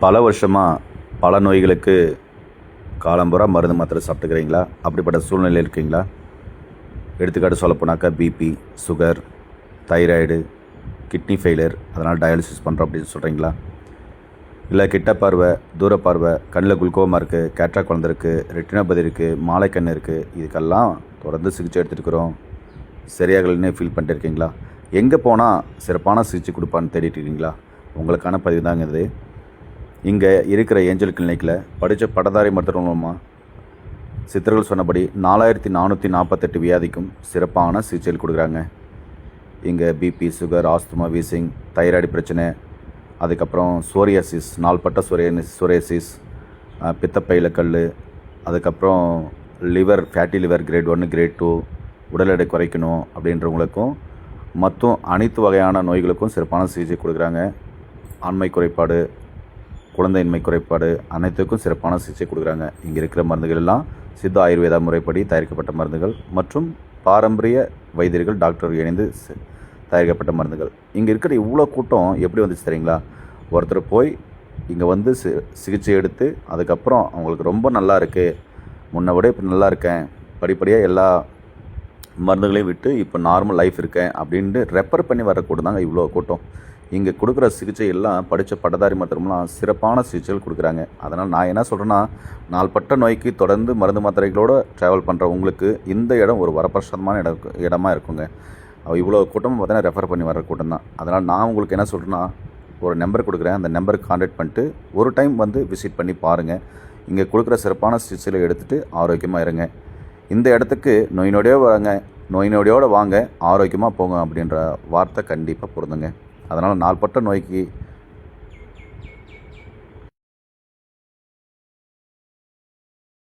பல வருஷமாக பல நோய்களுக்கு காலம்புறா மருந்து மாத்திரை சாப்பிட்டுக்கிறீங்களா? அப்படிப்பட்ட சூழ்நிலை இருக்கீங்களா? எடுத்துக்காட்டு சொல்லப்போனாக்கா BP, sugar, thyroid, kidney failure, அதனால் டயாலிசிஸ் பண்ணுறோம் அப்படின்னு சொல்கிறீங்களா? இல்லை கிட்ட பார்வை, தூர பார்வை, கண்ணில் குளுக்கோமா இருக்குது, கேட்ராக்ட் வளர்ந்துருக்கு, ரெட்டினோபதி இருக்குது, மாலைக்கண் இருக்குது, இதுக்கெல்லாம் தொடர்ந்து சிகிச்சை எடுத்துகிட்டு சரியாகலன்னே ஃபீல் பண்ணிட்டு இருக்கீங்களா? எங்கே போனால் சிறப்பான சிகிச்சை கொடுப்பான்னு தேடிட்டு இருக்கீங்களா? உங்களுக்கான பதிவு தாங்க இது. இங்கே இருக்கிற ஏஞ்சல் கிளினிக்கில் படித்த பட்டதாரி மருத்துவ மூலமாக சித்தர்கள் சொன்னபடி 4448 வியாதிக்கும் சிறப்பான சிகிச்சைகள் கொடுக்குறாங்க. இங்கே BP, sugar, asthma, wheezing, thyroid பிரச்சனை, அதுக்கப்புறம் சோரியாசிஸ், நாள்பட்ட சோரியாசிஸ், பித்தப்பையில் கல், அதுக்கப்புறம் liver, fatty liver grade 1, grade 2, உடல் எடை குறைக்கணும் அப்படின்றவங்களுக்கும் மற்றும் அனைத்து வகையான நோய்களுக்கும் சிறப்பான சிகிச்சை கொடுக்குறாங்க. ஆண்மை குறைபாடு, குழந்தையின்மை குறைபாடு அனைத்துக்கும் சிறப்பான சிகிச்சை கொடுக்குறாங்க. இங்கே இருக்கிற மருந்துகள் எல்லாம் சித்த ஆயுர்வேதா முறைப்படி தயாரிக்கப்பட்ட மருந்துகள் மற்றும் பாரம்பரிய வைத்தியர்கள் டாக்டர் இணைந்து தயாரிக்கப்பட்ட மருந்துகள். இங்கே இருக்கிற இவ்வளோ கூட்டம் எப்படி வந்துச்சு தெரியுங்களா? ஒருத்தர் போய் இங்கே வந்து சிகிச்சை எடுத்து அதுக்கப்புறம் அவங்களுக்கு ரொம்ப நல்லா இருக்குது, முன்னை விட இப்போ நல்லா இருக்கேன், படிப்படியாக எல்லா மருந்துகளையும் விட்டு இப்போ நார்மல் லைஃப் இருக்கேன் அப்படின்ட்டு ரெஃபர் பண்ணி வர கூட்டம் தாங்க இவ்வளோ கூட்டம். இங்கே கொடுக்குற சிகிச்சை எல்லாம் படித்த பட்டதாரி மருத்துவம்லாம் சிறப்பான சிகிச்சைகள் கொடுக்குறாங்க. அதனால் நான் என்ன சொல்கிறேன்னா, நாள்பட்ட நோய்க்கு தொடர்ந்து மருந்து மாத்திரைகளோடு ட்ராவல் பண்ணுற உங்களுக்கு இந்த இடம் ஒரு வரப்பிரசாதமான இடமா இருக்குங்க. இவ்வளோ கூட்டமும் பார்த்தீங்கன்னா ரெஃபர் பண்ணி வர கூட்டம் தான். அதனால் நான் உங்களுக்கு என்ன சொல்கிறேன்னா, ஒரு நம்பர் கொடுக்குறேன், அந்த நம்பருக்கு கான்டாக்ட் பண்ணிட்டு ஒரு டைம் வந்து விசிட் பண்ணி பாருங்கள். இங்கே கொடுக்குற சிறப்பான சிகிச்சைகளை எடுத்துகிட்டு ஆரோக்கியமாக இருங்க. இந்த இடத்துக்கு நோய் நொடியோடு வாங்க, ஆரோக்கியமாக போங்க அப்படின்ற வார்த்தை கண்டிப்பாக பொருந்துங்க. அதனால் நாள்பட்ட நோய்க்கு